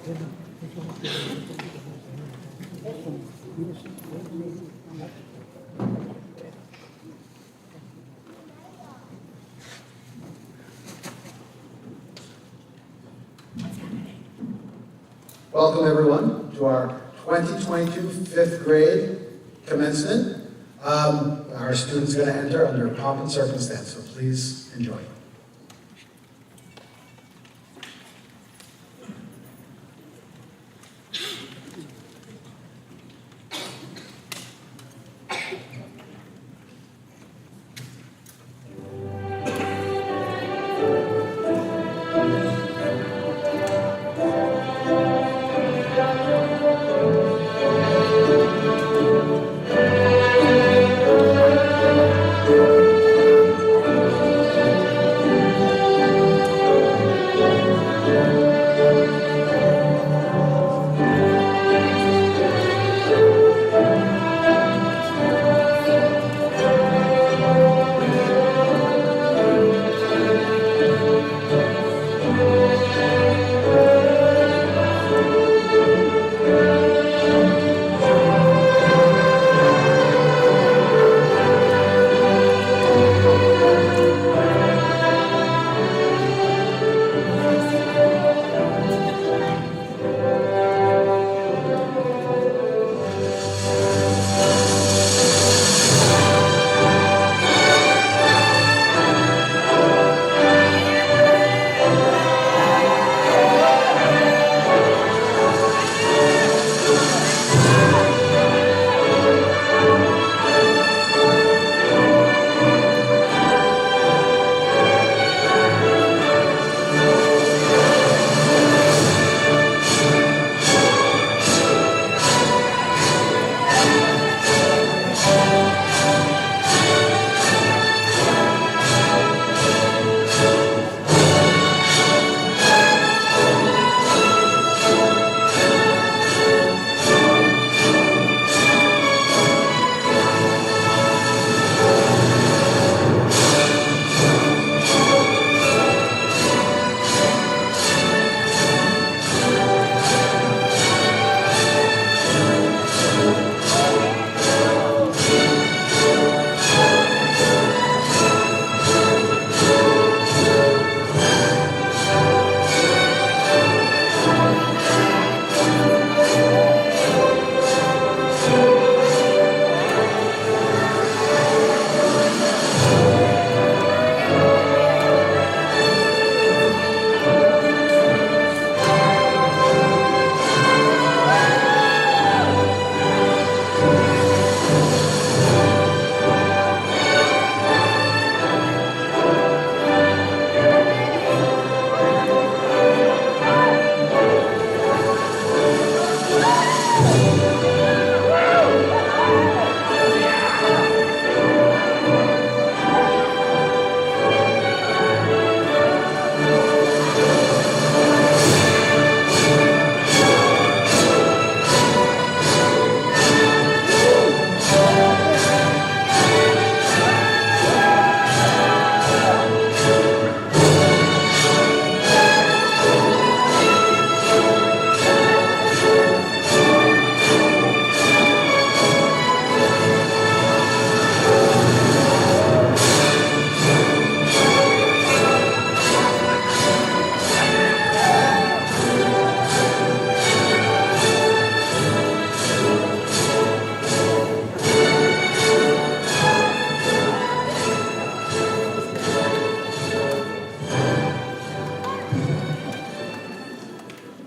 Welcome everyone to our 2022 fifth grade commencement. Our students are going to enter under pomp and circumstance, so please enjoy.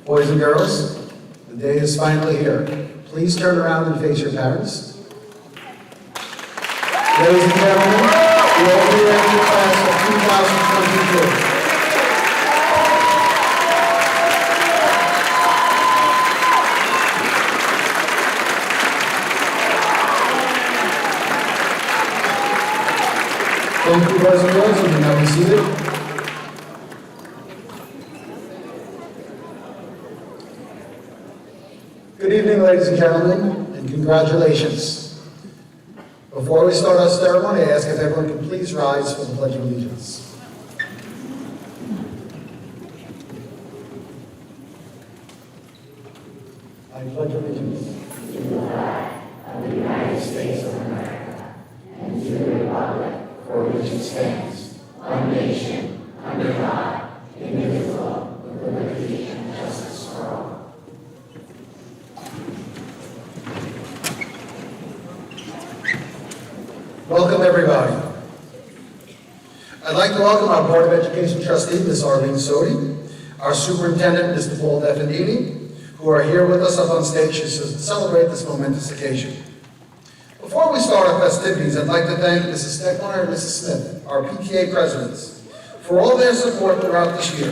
Boys and girls, the day is finally here. Please turn around and face your parents. Ladies and gentlemen, we will be ready for class of 2022. Thank you, boys and girls. You may now be seated. Good evening, ladies and gentlemen, and congratulations. Before we start our ceremony, I ask if everyone can please rise for the Pledge of Allegiance. I pledge allegiance to the flag of the United States of America and to the republic for which it stands, one nation, under God, indivisible, with liberty and justice for all. Welcome, everybody. I'd like to welcome our Board of Education trustee, Ms. Arlene Sodi, our superintendent, Mr. Paul Defendini, who are here with us up on stage to celebrate this momentous occasion. Before we start our festivities, I'd like to thank Mrs. Steckmeyer and Mrs. Smith, our PTA presidents, for all their support throughout this year.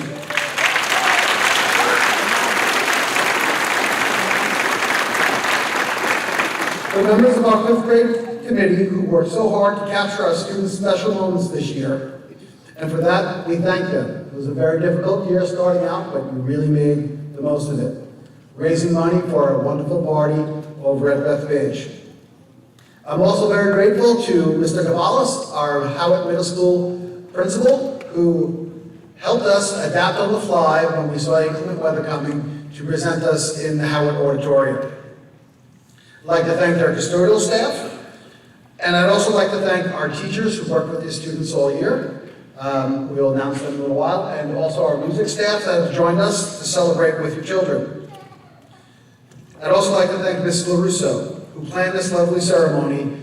The members of our 5th grade committee who worked so hard to capture our students' special moments this year, and for that, we thank them. It was a very difficult year starting out, but you really made the most of it, raising money for a wonderful party over at Beth Page. I'm also very grateful to Mr. Gavalis, our Howard Middle School principal, who helped us adapt on the fly when we saw inclement weather coming to present us in the Howard Auditorium. I'd like to thank our custodial staff, and I'd also like to thank our teachers who worked with the students all year. We'll announce them in a little while, and also our music staff that have joined us to celebrate with your children. I'd also like to thank Ms. LaRusso, who planned this lovely ceremony,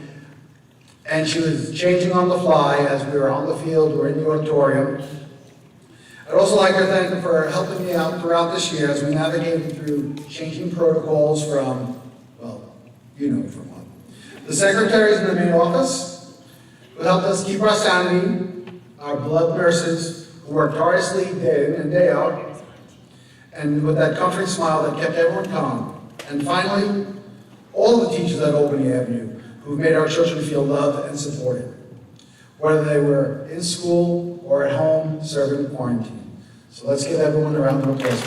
and she was changing on the fly as we were on the field or in the auditorium. I'd also like to thank her for helping me out throughout this year as we navigated through changing protocols from, well, you know from what. The secretaries in the main office, who helped us keep our sanity, our beloved nurses, who worked tirelessly day in and day out, and with that comforting smile that kept everyone calm. And finally, all the teachers at Albany Avenue, who made our children feel loved and supported, whether they were in school or at home serving quarantine. So let's give everyone a round of applause.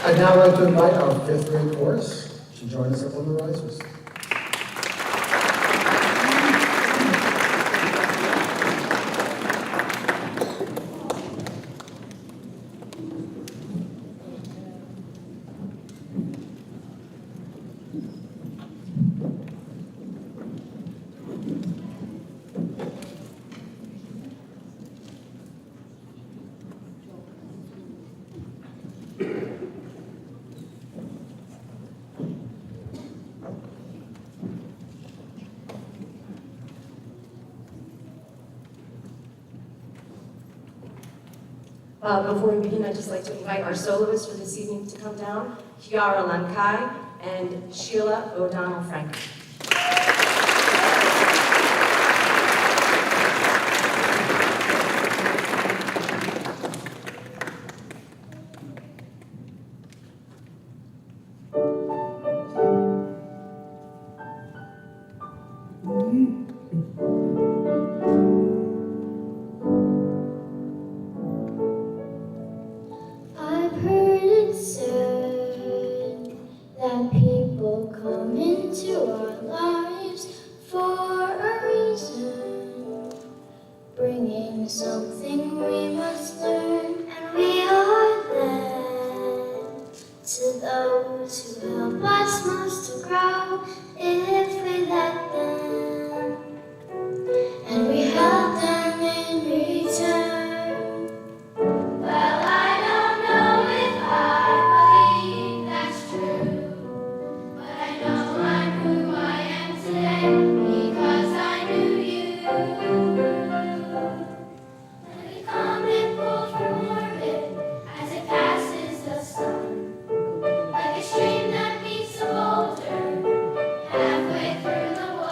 I'd now like to invite our 5th grade chorus to join us up on the risers. Before we begin, I'd just like to invite our soloists for this evening to come down, Kiara Lankai and Sheila O'Donnell Frank. Like a stream that meets the boulder halfway through the water.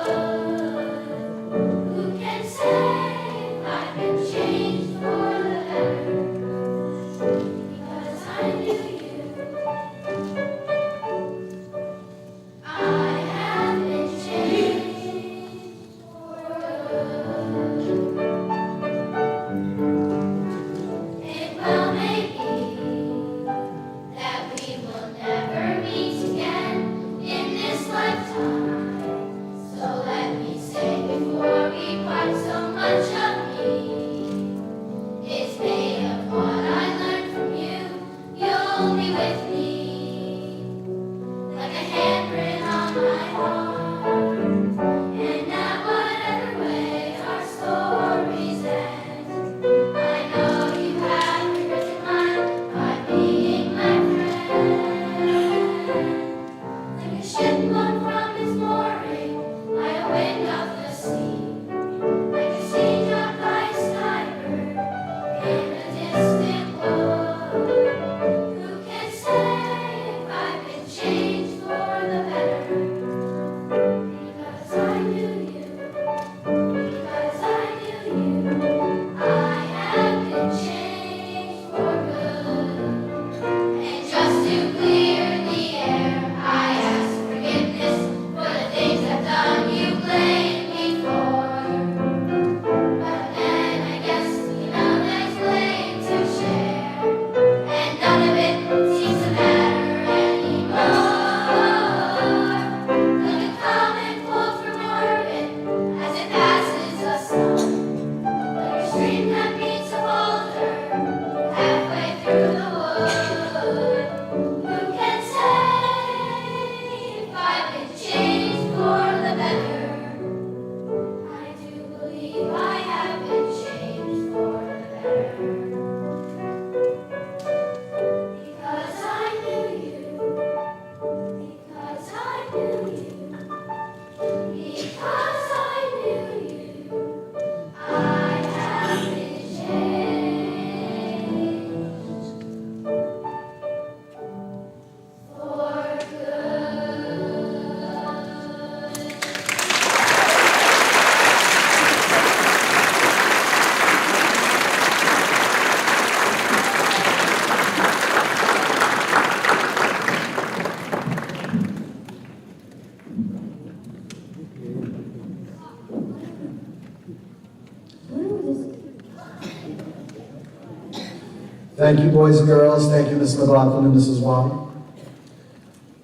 Thank you, boys and girls. Thank you, Ms. McLaughlin and Mrs. Wong.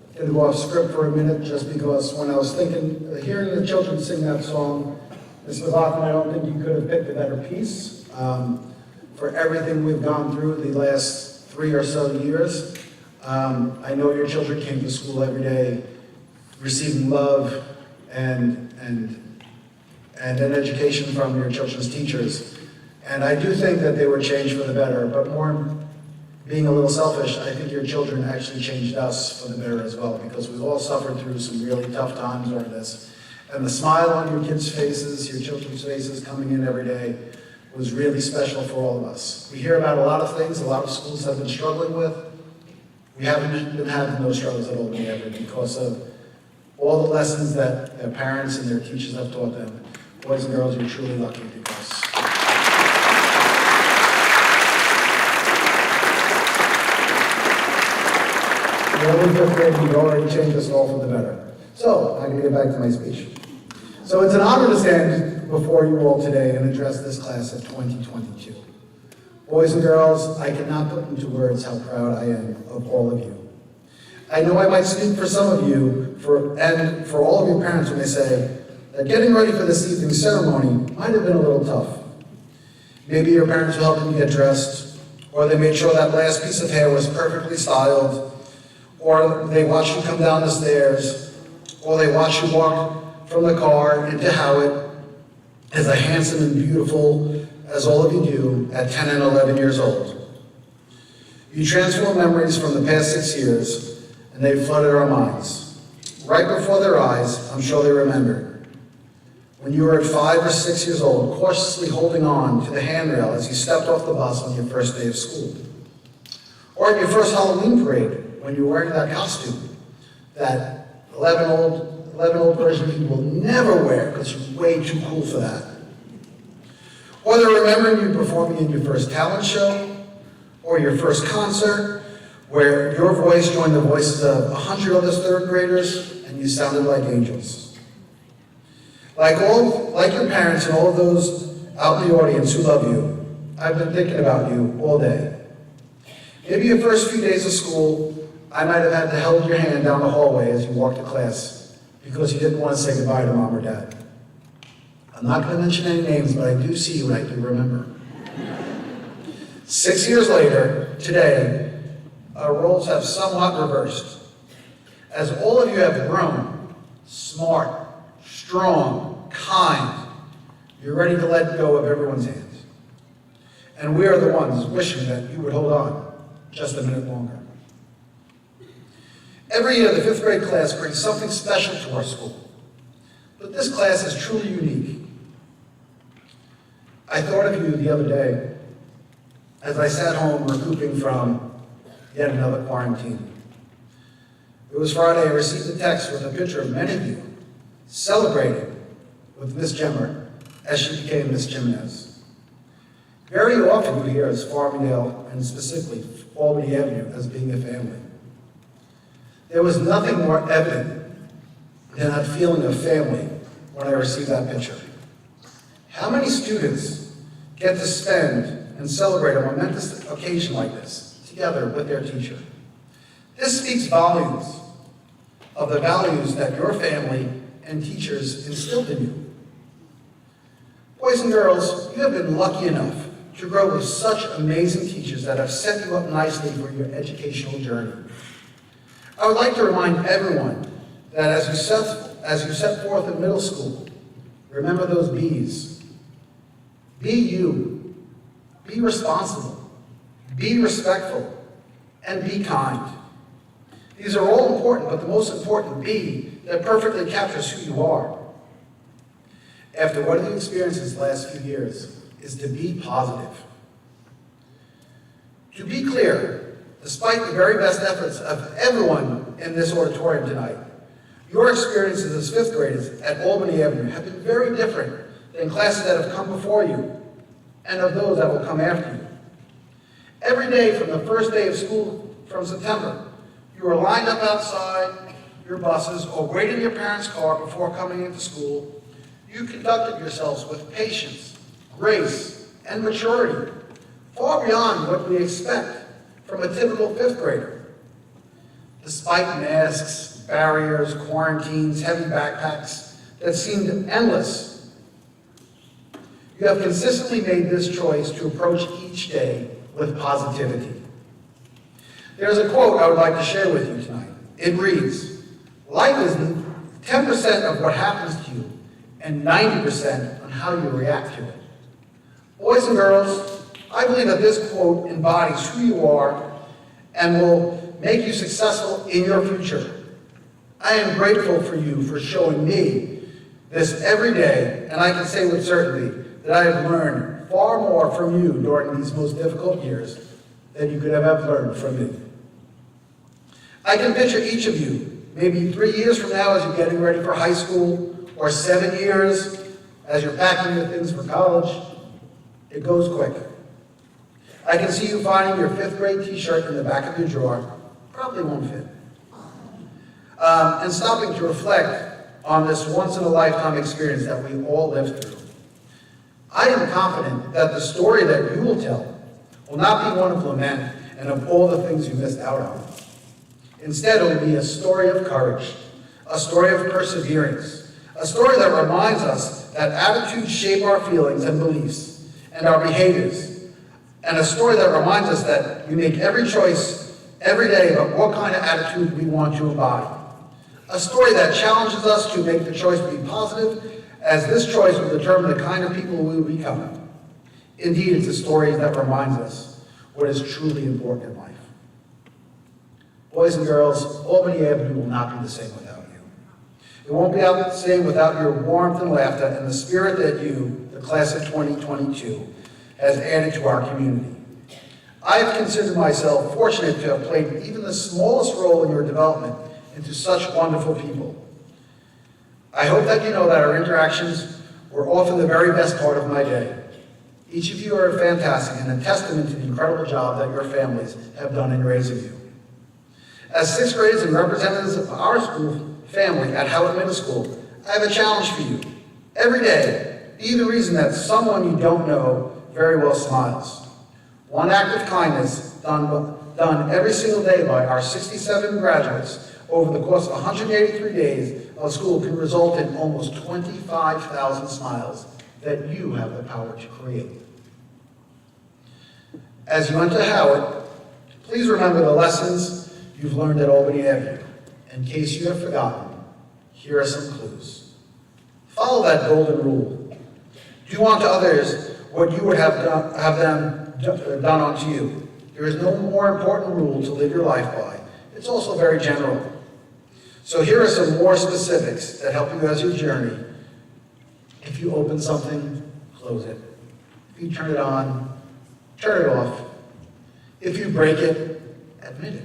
I'm going to go off script for a minute just because when I was hearing the children sing that song, Ms. McLaughlin, I don't think you could have picked a better piece. For everything we've gone through the last 3 or so years, I know your children came to school every day receiving love and an education from your children's teachers. And I do think that they were changed for the better, but more being a little selfish, I think your children actually changed us for the better as well, because we've all suffered through some really tough times during this. And the smile on your kids' faces, your children's faces coming in every day was really special for all of us. We hear about a lot of things a lot of schools have been struggling with. We haven't been having those struggles at Albany ever because of all the lessons that their parents and their teachers have taught them. Boys and girls, you're truly lucky because the only fifth grade, you've already changed us all for the better. So, I'm going to get back to my speech. So it's an honor to stand before you all today and address this class of 2022. Boys and girls, I cannot put into words how proud I am of all of you. I know I might speak for some of you and for all of your parents when they say that getting ready for this evening's ceremony might have been a little tough. Maybe your parents were helping you get dressed, or they made sure that last piece of hair was perfectly styled, or they watched you come down the stairs, or they watched you walk from the car into Howard as handsome and beautiful as all of you do at 10 and 11 years old. You transform memories from the past 6 years, and they've flooded our minds. Right before their eyes, I'm sure they remember when you were at 5 or 6 years old, cautiously holding on to the handrail as you stepped off the bus on your first day of school. Or at your first Halloween parade, when you were wearing that costume that 11-old Persian people will never wear because you're way too cool for that. Or they're remembering you performing in your first talent show, or your first concert, where your voice joined the voices of 100 other third graders, and you sounded like angels. Like your parents and all of those out in the audience who love you, I've been thinking about you all day. Maybe your first few days of school, I might have had to hold your hand down the hallway as you walked to class because you didn't want to say goodbye to mom or dad. I'm not going to mention any names, but I do see you and I do remember. 6 years later, today, our roles have somewhat reversed. As all of you have grown, smart, strong, kind, you're ready to let go of everyone's hands. And we are the ones wishing that you would hold on just a minute longer. Every year, the fifth grade class brings something special to our school. But this class is truly unique. I thought of you the other day as I sat home recouping from yet another quarantine. It was Friday. I received a text with a picture of many of you celebrating with Miss Gemmer as she became Miss Jimenez. Very often you hear us Farmingdale, and specifically Albany Avenue, as being a family. There was nothing more evident than that feeling of family when I received that picture. How many students get to spend and celebrate a momentous occasion like this together with their teacher? This speaks volumes of the values that your family and teachers instilled in you. Boys and girls, you have been lucky enough to grow with such amazing teachers that have set you up nicely for your educational journey. I would like to remind everyone that as you set forth in middle school, remember those B's. Be you. Be responsible. Be respectful. And be kind. These are all important, but the most important B that perfectly captures who you are. After what you experienced these last few years is to be positive. To be clear, despite the very best efforts of everyone in this auditorium tonight, your experiences as fifth graders at Albany Avenue have been very different than classes that have come before you and of those that will come after you. Every day from the first day of school from September, you were lined up outside your buses or waiting in your parents' car before coming into school. You conducted yourselves with patience, grace, and maturity, far beyond what we expect from a typical fifth grader. Despite masks, barriers, quarantines, heavy backpacks that seemed endless, you have consistently made this choice to approach each day with positivity. There's a quote I would like to share with you tonight. It reads, "Life is 10% of what happens to you and 90% on how you react to it." Boys and girls, I believe that this quote embodies who you are and will make you successful in your future. I am grateful for you for showing me this every day, and I can say with certainty that I have learned far more from you during these most difficult years than you could have ever learned from me. I can picture each of you, maybe 3 years from now as you're getting ready for high school, or 7 years as you're packing your things for college. It goes quick. I can see you finding your fifth grade t-shirt in the back of your drawer, probably won't fit, and stopping to reflect on this once-in-a-lifetime experience that we all lived through. I am confident that the story that you will tell will not be one of lament and of all the things you missed out on. Instead, it will be a story of courage, a story of perseverance, a story that reminds us that attitudes shape our feelings and beliefs and our behaviors, and a story that reminds us that we make every choice every day about what kind of attitude we want to embody. A story that challenges us to make the choice to be positive, as this choice will determine the kind of people we will become. Indeed, it's a story that reminds us what is truly important in life. Boys and girls, Albany Avenue will not be the same without you. It won't be the same without your warmth and laughter and the spirit that you, the class of 2022, has added to our community. I have considered myself fortunate to have played even the smallest role in your development into such wonderful people. I hope that you know that our interactions were often the very best part of my day. Each of you are fantastic and a testament to the incredible job that your families have done in raising you. As sixth graders and representatives of our school family at Howard Middle School, I have a challenge for you. Every day, be the reason that someone you don't know very well smiles. One act of kindness done every single day by our 67 graduates over the course of 183 days of school can result in almost 25,000 smiles that you have the power to create. As you enter Howard, please remember the lessons you've learned at Albany Avenue. In case you have forgotten, here are some clues. Follow that golden rule. Do unto others what you would have them done unto you. There is no more important rule to live your life by. It's also very general. So here are some more specifics that help you as you journey. If you open something, close it. If you turn it on, turn it off. If you break it, admit it.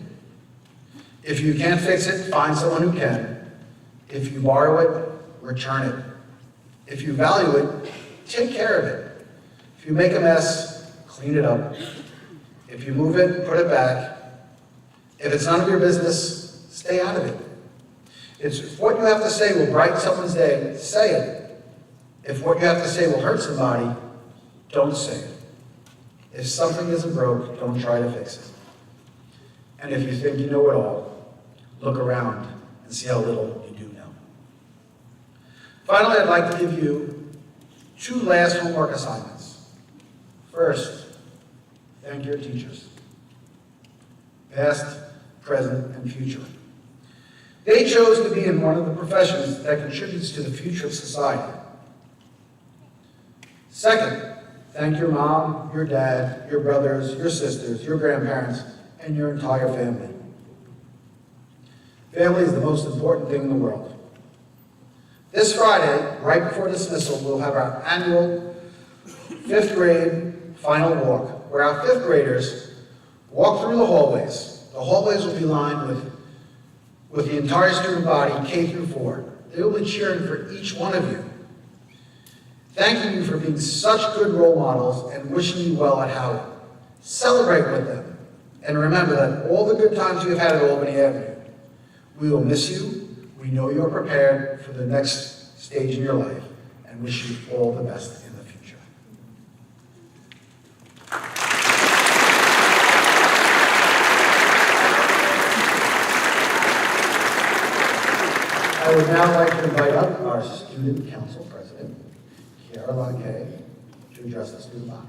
If you can't fix it, find someone who can. If you borrow it, return it. If you value it, take care of it. If you make a mess, clean it up. If you move it, put it back. If it's none of your business, stay out of it. If what you have to say will brighten someone's day, say it. If what you have to say will hurt somebody, don't say it. If something isn't broke, don't try to fix it. And if you think you know it all, look around and see how little you do know. Finally, I'd like to give you 2 last homework assignments. First, thank your teachers, past, present, and future. They chose to be in one of the professions that contributes to the future of society. Second, thank your mom, your dad, your brothers, your sisters, your grandparents, and your entire family. Family is the most important thing in the world. This Friday, right before dismissal, we'll have our annual 5th grade final walk, where our 5th graders walk through the hallways. The hallways will be lined with the entire student body, K through 4. They will be cheering for each one of you, thanking you for being such good role models and wishing you well at Howard. Celebrate with them, and remember that all the good times you have had at Albany Avenue. We will miss you. We know you're prepared for the next stage in your life, and wish you all the best in the future. would now like to invite up our Student Council President, Kiara Lange, to address the student body.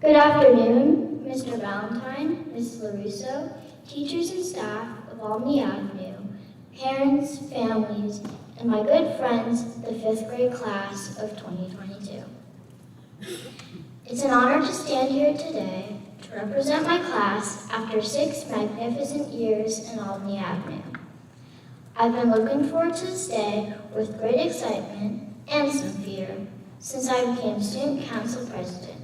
Good afternoon, Mr. Valentine, Mrs. LaRusso, teachers and staff of Albany Avenue, parents, families, and my good friends, the 5th grade class of 2022. It's an honor to stand here today to represent my class after 6 magnificent years in Albany Avenue. I've been looking forward to this day with great excitement and some fear since I became Student Council President.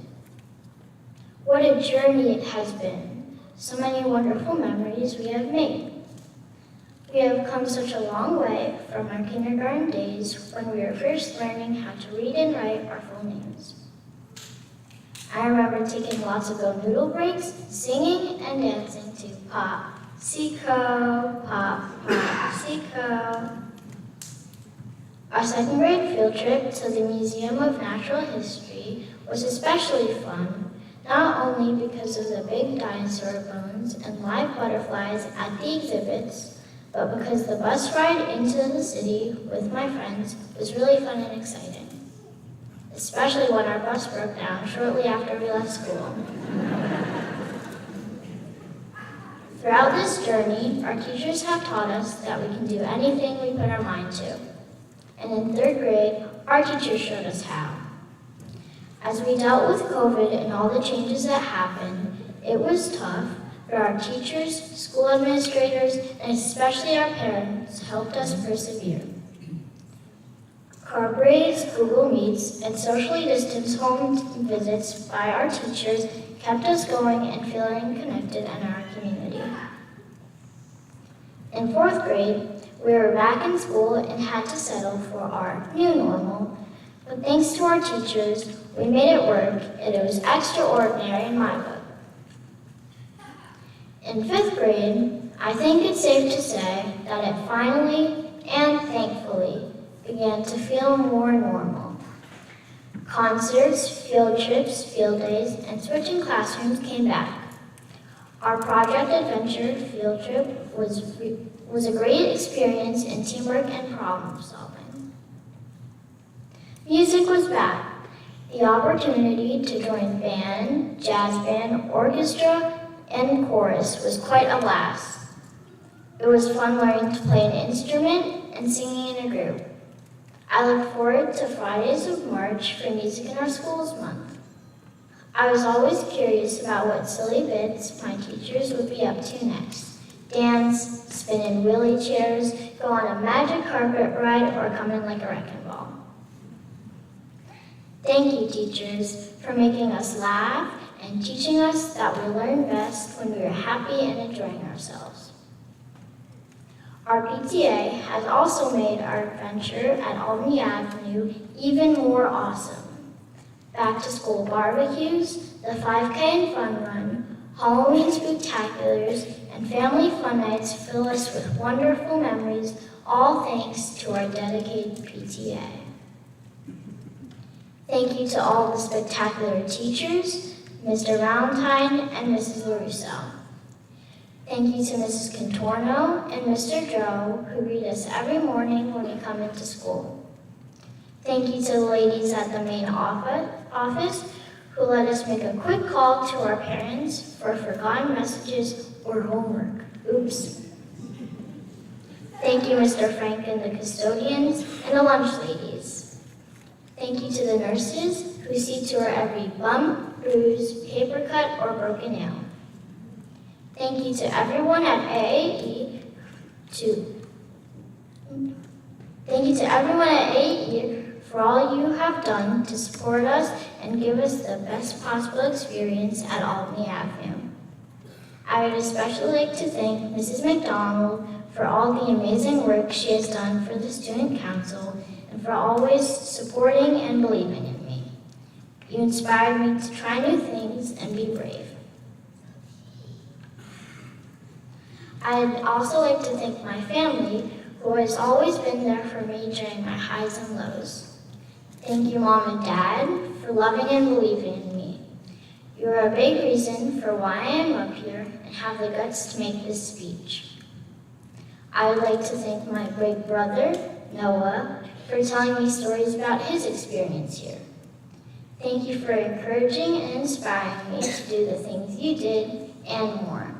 What a journey it has been. So many wonderful memories we have made. We have come such a long way from our kindergarten days when we were first learning how to read and write our full names. I remember taking lots of go noodle breaks, singing and dancing to Pop, Seco, Pop, Pop, Seco. Our 2nd grade field trip to the Museum of Natural History was especially fun, not only because of the big dinosaur bones and live butterflies at the exhibits, but because the bus ride into the city with my friends was really fun and exciting, especially when our bus broke down shortly after we left school. Throughout this journey, our teachers have taught us that we can do anything we put our mind to. And in 3rd grade, our teachers showed us how. As we dealt with COVID and all the changes that happened, it was tough, but our teachers, school administrators, and especially our parents helped us persevere. Car breaks, Google Meets, and socially distanced home visits by our teachers kept us going and feeling connected in our community. In 4th grade, we were back in school and had to settle for our new normal, but thanks to our teachers, we made it work, and it was extraordinary in my book. In 5th grade, I think it's safe to say that it finally, and thankfully, began to feel more normal. Concerts, field trips, field days, and switching classrooms came back. Our Project Adventure field trip was a great experience in teamwork and problem solving. Music was back. The opportunity to join band, jazz band, orchestra, and chorus was quite a blast. It was fun learning to play an instrument and singing in a group. I look forward to Fridays of March for Music in Our Schools Month. I was always curious about what silly bits my teachers would be up to next. Dance, spin in wheelie chairs, go on a magic carpet ride, or come in like a wrecking ball. Thank you, teachers, for making us laugh and teaching us that we learn best when we are happy and enjoying ourselves. Our PTA has also made our adventure at Albany Avenue even more awesome. Back to school barbecues, the 5K and fun run, Halloween spectaculars, and family fun nights fill us with wonderful memories, all thanks to our dedicated PTA. Thank you to all the spectacular teachers, Mr. Valentine and Mrs. LaRusso. Thank you to Mrs. Contorno and Mr. Joe, who greet us every morning when we come into school. Thank you to the ladies at the main office, who let us make a quick call to our parents for forgotten messages or homework. Oops. Thank you, Mr. Frank and the custodians and the lunch ladies. Thank you to the nurses who see to our every bump, bruise, paper cut, or broken nail. Thank you to everyone at AAE for all you have done to support us and give us the best possible experience at Albany Avenue. I would especially like to thank Mrs. McDonald for all the amazing work she has done for the Student Council and for always supporting and believing in me. You inspired me to try new things and be brave. I'd also like to thank my family, who has always been there for me during my highs and lows. Thank you, Mom and Dad, for loving and believing in me. You are a big reason for why I am up here and have the guts to make this speech. I would like to thank my big brother, Noah, for telling me stories about his experience here. Thank you for encouraging and inspiring me to do the things you did and more.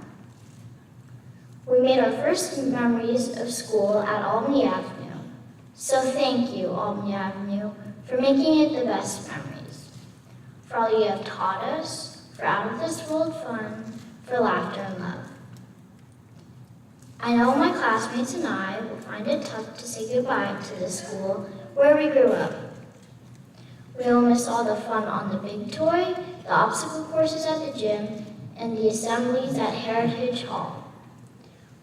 We made our first memories of school at Albany Avenue. So thank you, Albany Avenue, for making it the best memories. For all you have taught us, for out of this world fun, for laughter and love. I know my classmates and I will find it tough to say goodbye to the school where we grew up. We will miss all the fun on the big toy, the obstacle courses at the gym, and the assemblies at Heritage Hall.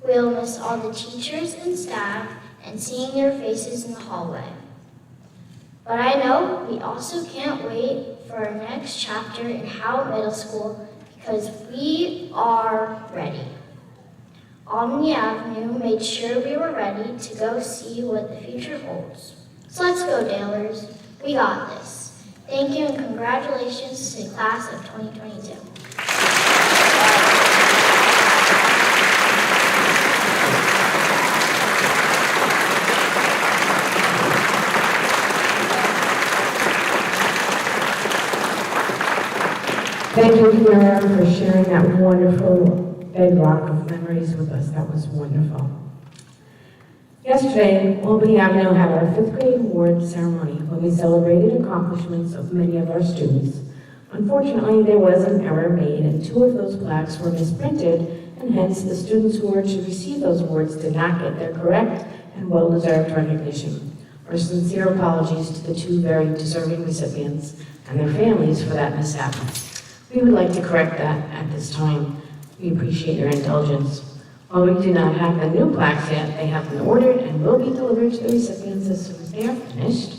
We will miss all the teachers and staff and seeing your faces in the hallway. But I know we also can't wait for our next chapter in Howell Middle School because we are ready. Albany Avenue made sure we were ready to go see what the future holds. So let's go, Dalers. We got this. Thank you and congratulations to the class of 2022. Thank you, Kira, for sharing that wonderful bedrock of memories with us. That was wonderful. Yesterday, Albany Avenue had our 5th grade award ceremony when we celebrated accomplishments of many of our students. Unfortunately, there was an error made and 2 of those plaques were misprinted, and hence the students who were to receive those awards did not get their correct and well-deserved recognition. Our sincere apologies to the 2 very deserving recipients and their families for that mishap. We would like to correct that at this time. We appreciate your indulgence. While we do not have the new plaques yet, they have been ordered and will be delivered to the recipients as soon as they are finished.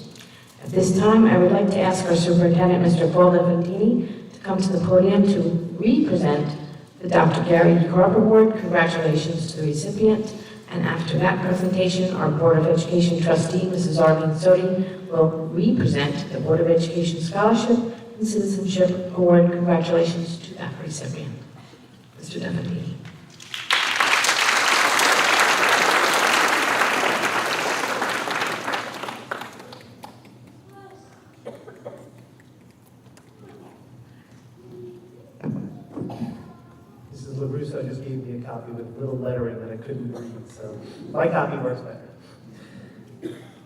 At this time, I would like to ask our superintendent, Mr. Paul Devantini, to come to the podium to re-present the Dr. Gary E. Carp Award. Congratulations to the recipient. And after that presentation, our Board of Education trustee, Mrs. Arlene Sodi, will re-present the Board of Education Scholarship and Citizenship Award. Congratulations to that recipient. Mr. Devantini. Mrs. LaRusso just gave me a copy with little lettering that I couldn't read, so my copy works better.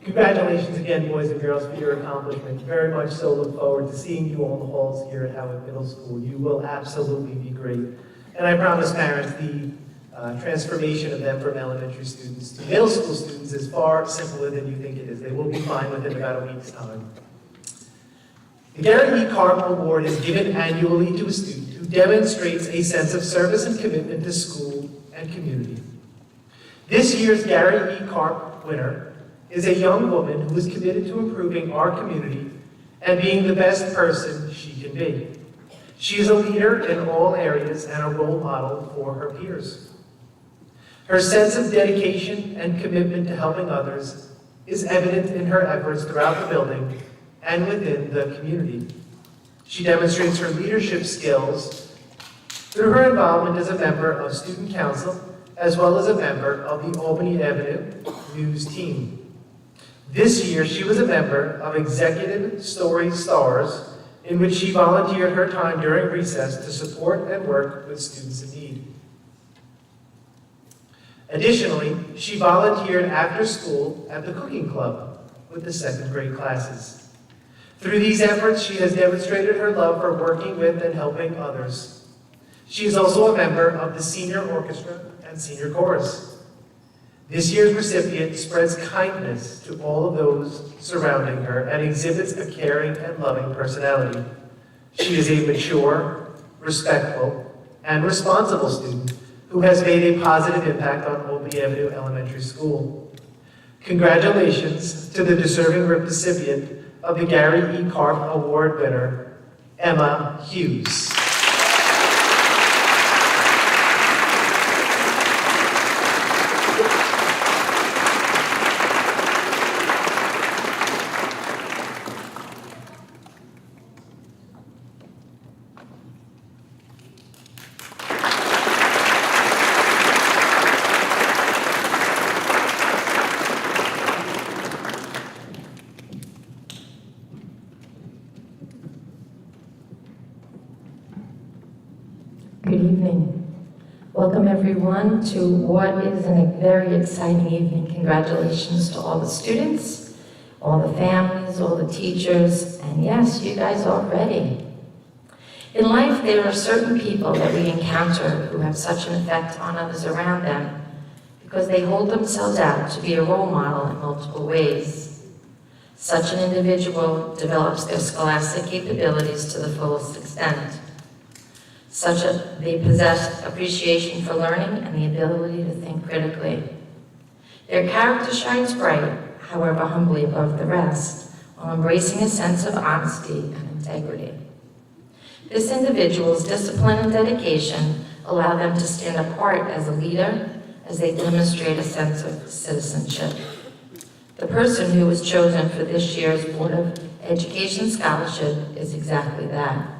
Congratulations again, boys and girls, for your accomplishment. Very much so look forward to seeing you on the halls here at Howard Middle School. You will absolutely be great. And I promise parents, the transformation of them from elementary students to middle school students is far simpler than you think it is. They will be fine within about a week's time. The Gary E. Carp Award is given annually to a student who demonstrates a sense of service and commitment to school and community. This year's Gary E. Carp winner is a young woman who is committed to improving our community and being the best person she can be. She is a leader in all areas and a role model for her peers. Her sense of dedication and commitment to helping others is evident in her efforts throughout the building and within the community. She demonstrates her leadership skills through her involvement as a member of Student Council, as well as a member of the Albany Avenue News team. This year, she was a member of Executive Story Stars, in which she volunteered her time during recess to support and work with students in need. Additionally, she volunteered after school at the cooking club with the 2nd grade classes. Through these efforts, she has demonstrated her love for working with and helping others. She is also a member of the senior orchestra and senior chorus. This year's recipient spreads kindness to all of those surrounding her and exhibits a caring and loving personality. She is a mature, respectful, and responsible student who has made a positive impact on Albany Avenue Elementary School. Congratulations to the deserving recipient of the Gary E. Carp Award winner, Emma Hughes. Good evening. Welcome everyone to what is a very exciting evening. Congratulations to all the students, all the families, all the teachers, and yes, you guys are ready. In life, there are certain people that we encounter who have such an effect on others around them because they hold themselves out to be a role model in multiple ways. Such an individual develops their scholastic capabilities to the fullest extent. They possess appreciation for learning and the ability to think critically. Their character shines bright, however humbly above the rest, while embracing a sense of honesty and integrity. This individual's discipline and dedication allow them to stand apart as a leader as they demonstrate a sense of citizenship. The person who was chosen for this year's Board of Education Scholarship is exactly that.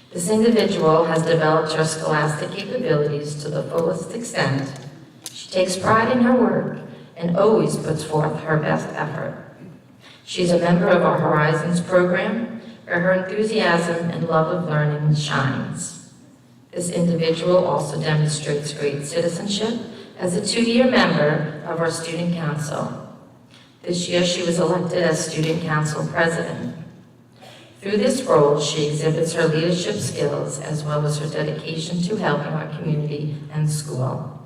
This individual has developed her scholastic capabilities to the fullest extent. She takes pride in her work and always puts forth her best effort. She's a member of our Horizons program, where her enthusiasm and love of learning shines. This individual also demonstrates great citizenship as a 2-year member of our Student Council. This year, she was elected as Student Council President. Through this role, she exhibits her leadership skills as well as her dedication to helping our community and school.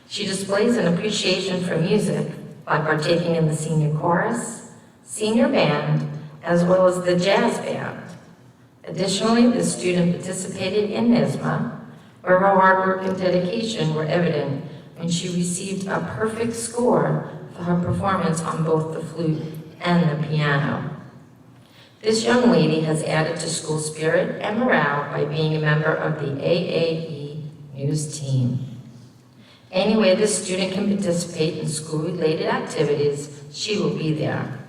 She displays an appreciation for music by partaking in the senior chorus, senior band, as well as the jazz band. Additionally, the student participated in NISMA, where her hard work and dedication were evident when she received a perfect score for her performance on both the flute and the piano. This young lady has added to school spirit and morale by being a member of the AAE News team. Any way this student can participate in school-related activities, she will be there.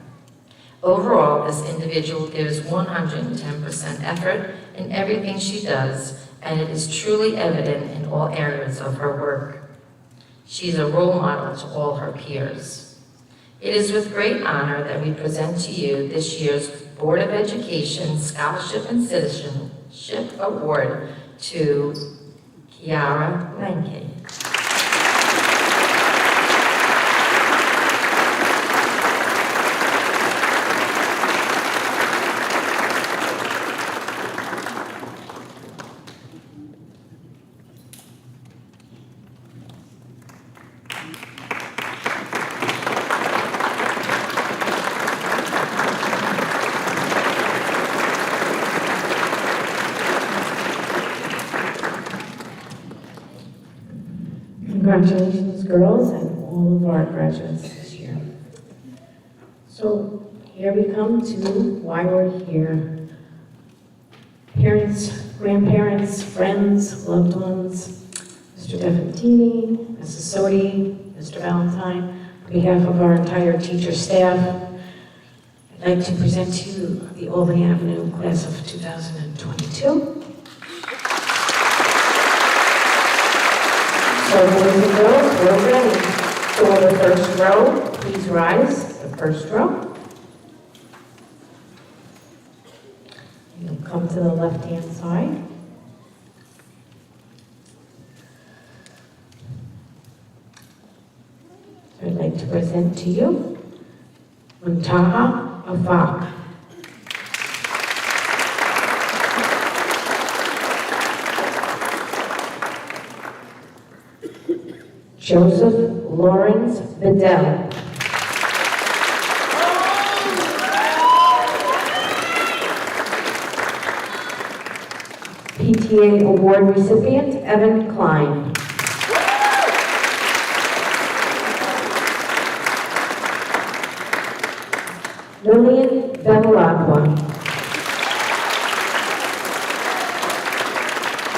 Overall, this individual gives 110% effort in everything she does, and it is truly evident in all areas of her work. She's a role model to all her peers. It is with great honor that we present to you this year's Board of Education Scholarship and Citizenship Award to Kiara Lanke. Congratulations, girls, and all of our graduates this year. So here we come to why we're here. Parents, grandparents, friends, loved ones, Mr. Defantini, Mrs. Sodi, Mr. Valentine, on behalf of our entire teacher staff, I'd like to present to you the Albany Avenue class of 2022. So boys and girls, we're ready. For the first row, please rise, the first row. You'll come to the left-hand side. So I'd like to present to you Muntaha Afaq. Joseph Lawrence Bedell. PTA Award recipient Evan Klein. Lillian Bevilacqua.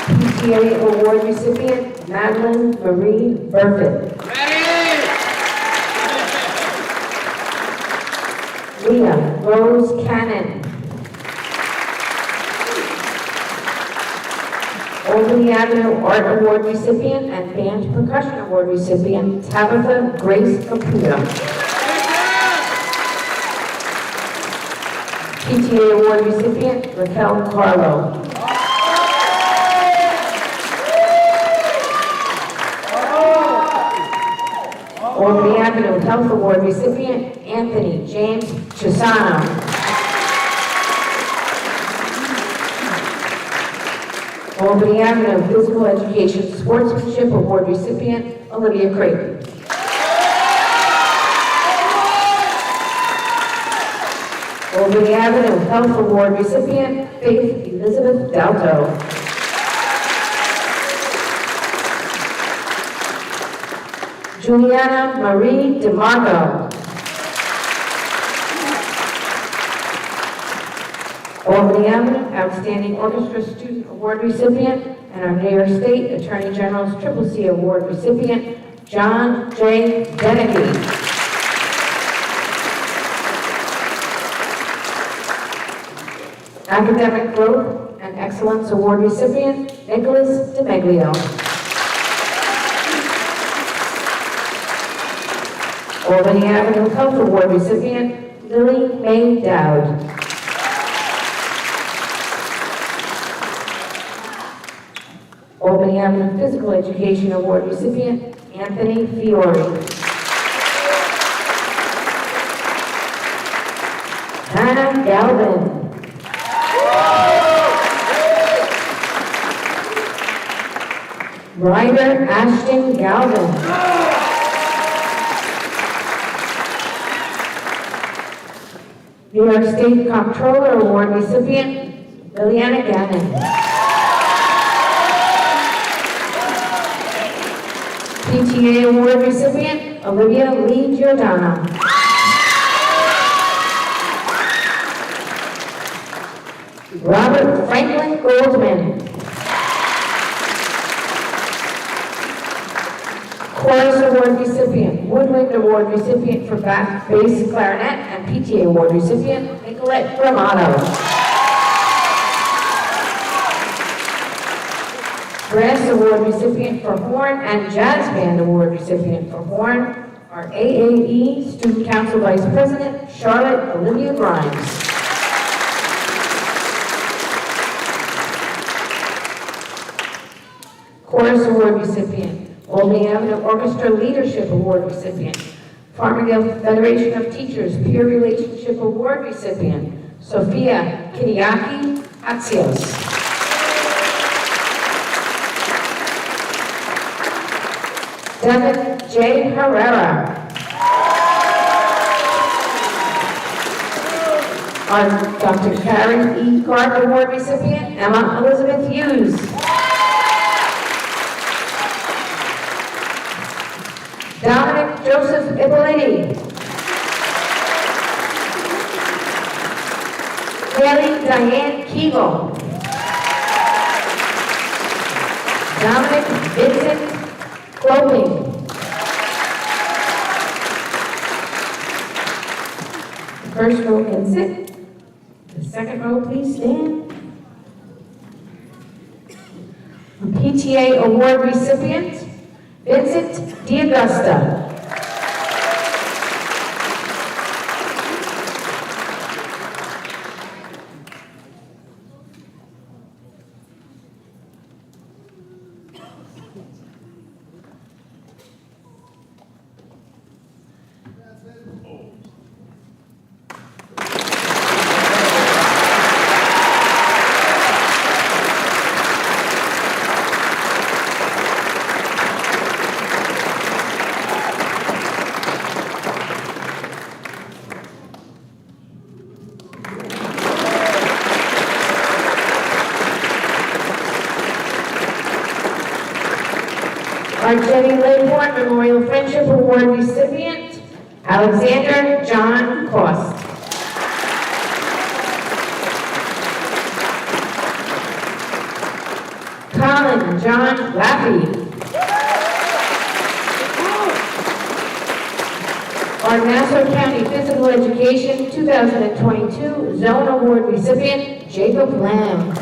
PTA Award recipient Madeline Marie Burfitt. Leah Rose Cannon. Albany Avenue Art Award recipient and Band Percussion Award recipient Tabitha Grace Caputo. PTA Award recipient Raquel Carlo. Albany Avenue Health Award recipient Anthony James Chisano. Albany Avenue Physical Education Sportsmanship Award recipient Olivia Creighton. Albany Avenue Health Award recipient Faith Elizabeth Dalto. Juliana Marie DeMarco. Albany Avenue Outstanding Orchestra Student Award recipient and our New York State Attorney General's Triple C Award recipient John J. Dennehy. Academic Growth and Excellence Award recipient Nicholas DeMeglio. Albany Avenue Health Award recipient Lily Mae Dowd. Albany Avenue Physical Education Award recipient Anthony Fiore. Hannah Galvin. Ryder Ashton Galvin. New York State Comptroller Award recipient Liliana Gannon. PTA Award recipient Olivia Lee Giordano. Robert Franklin Goldman. Chorus Award recipient, Woodwind Award recipient for bass clarinet, and PTA Award recipient Nicolette Gramato. Brass Award recipient for horn and Jazz Band Award recipient for horn are AAE Student Council Vice President Charlotte Olivia Grimes. Chorus Award recipient, Albany Avenue Orchestra Leadership Award recipient, Farmingdale Federation of Teachers Peer Relationship Award recipient, Sophia Kiriaki Axios. Devin J. Herrera. Our Dr. Karen E. Clark Award recipient, Emma Elizabeth Hughes. Dominic Joseph Ippoliti. Haley Diane Keegle. Dominic Vincent Clothing. The first row can sit. The second row, please stand. A PTA Award recipient, Vincent DiAugusta. Our Jenny Layport Memorial Friendship Award recipient, Alexander John Cost. Colin John Laffey. Our Nassau County Physical Education 2022 Zone Award recipient, Jacob Lamb.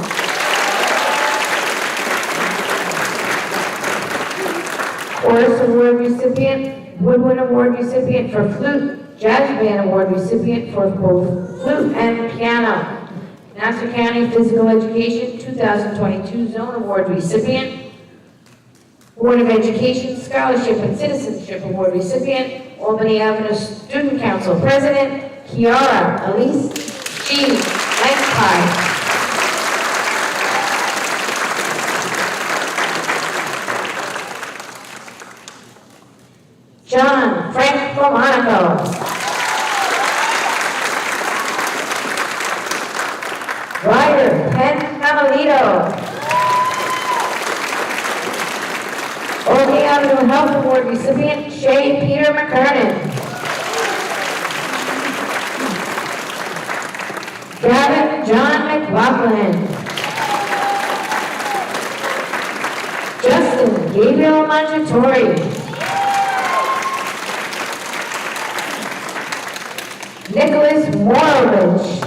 Chorus Award recipient, Woodwind Award recipient for flute, Jazz Band Award recipient for both flute and piano. Nassau County Physical Education 2022 Zone Award recipient, Board of Education Scholarship and Citizenship Award recipient, Albany Avenue Student Council President, Kiara Elise G. Lankai. John Frank Romanico. Ryder Penn Mamalito. Albany Avenue Health Award recipient, Shay Peter McKernan. Gavin John McLaughlin. Justin Gabriel Mangiatori. Nicholas Morovich.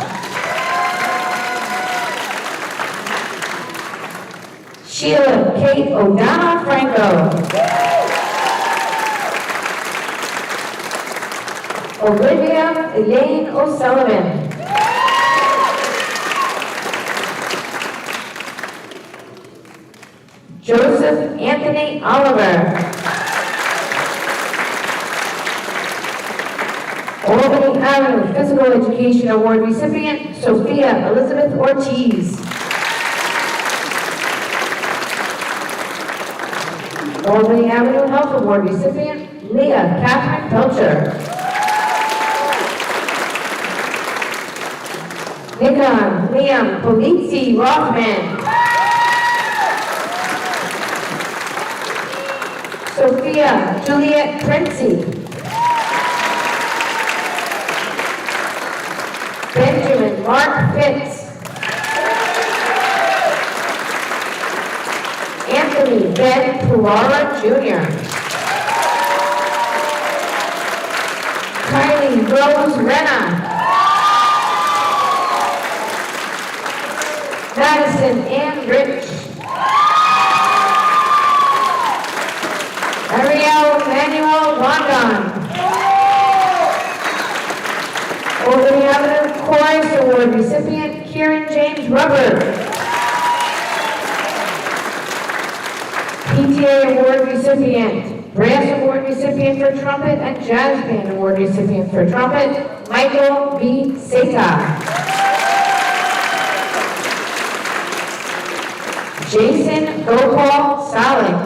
Sheila Kate O'Donnell Franco. Olivia Elaine O'Sullivan. Joseph Anthony Oliver. Albany Avenue Physical Education Award recipient, Sophia Elizabeth Ortiz. Albany Avenue Health Award recipient, Leah Catherine Pelcher. Nikon Liam Polizzi Rothman. Sophia Juliet Princey. Benjamin Mark Fitz. Anthony Ben Pulara Jr. Kylie Rose Renna. Madison Ann Rich. Ariel Manuel Rondon. Albany Avenue Chorus Award recipient, Kieran James Rubber. PTA Award recipient, Brass Award recipient for trumpet, and Jazz Band Award recipient for trumpet, Michael B. Seta. Jason Gopal Salik.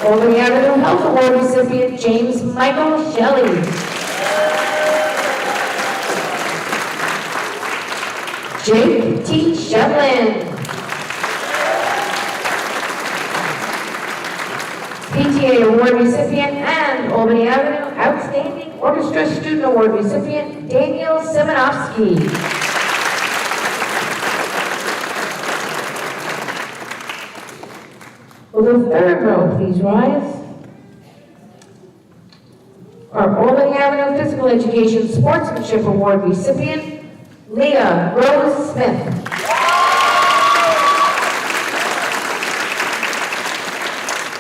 Albany Avenue Health Award recipient, James Michael Shelley. Jake T. Shevlin. PTA Award recipient and Albany Avenue Outstanding Orchestra Student Award recipient, Daniel Simonovsky. Will the third row please rise? Our Albany Avenue Physical Education Sportsmanship Award recipient, Leah Rose Smith.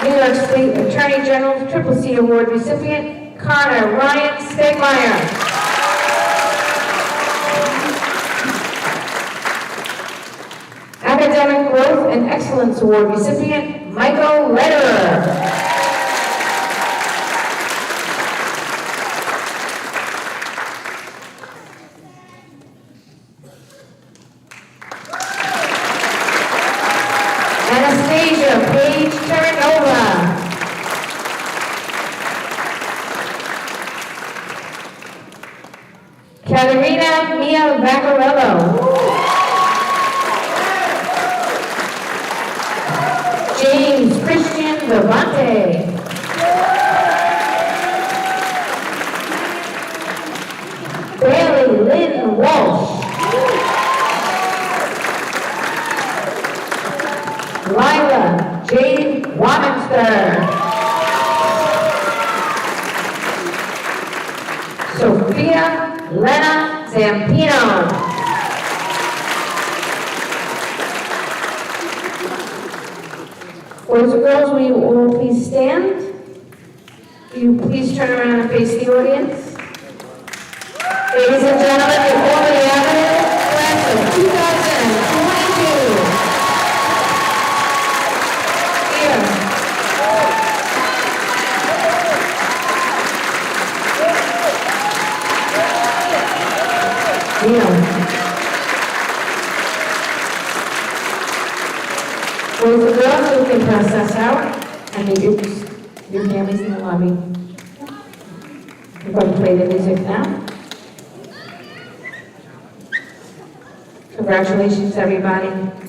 New York State Attorney General's Triple C Award recipient, Connor Ryan Stegmeyer. Academic Growth and Excellence Award recipient, Michael Lederer. Anastasia Paige Terranova. Katerina Mia Vaccarello. James Christian Vivante. Bailey Lynn Walsh. Lila Jade Waminster. Sophia Lena Zampino. Boys and girls, will you all please stand? Will you please turn around and face the audience? Ladies and gentlemen, the Albany Avenue class of 2022. Boys and girls, you can process out and meet your families in the lobby. We're going to play the music now. Congratulations, everybody.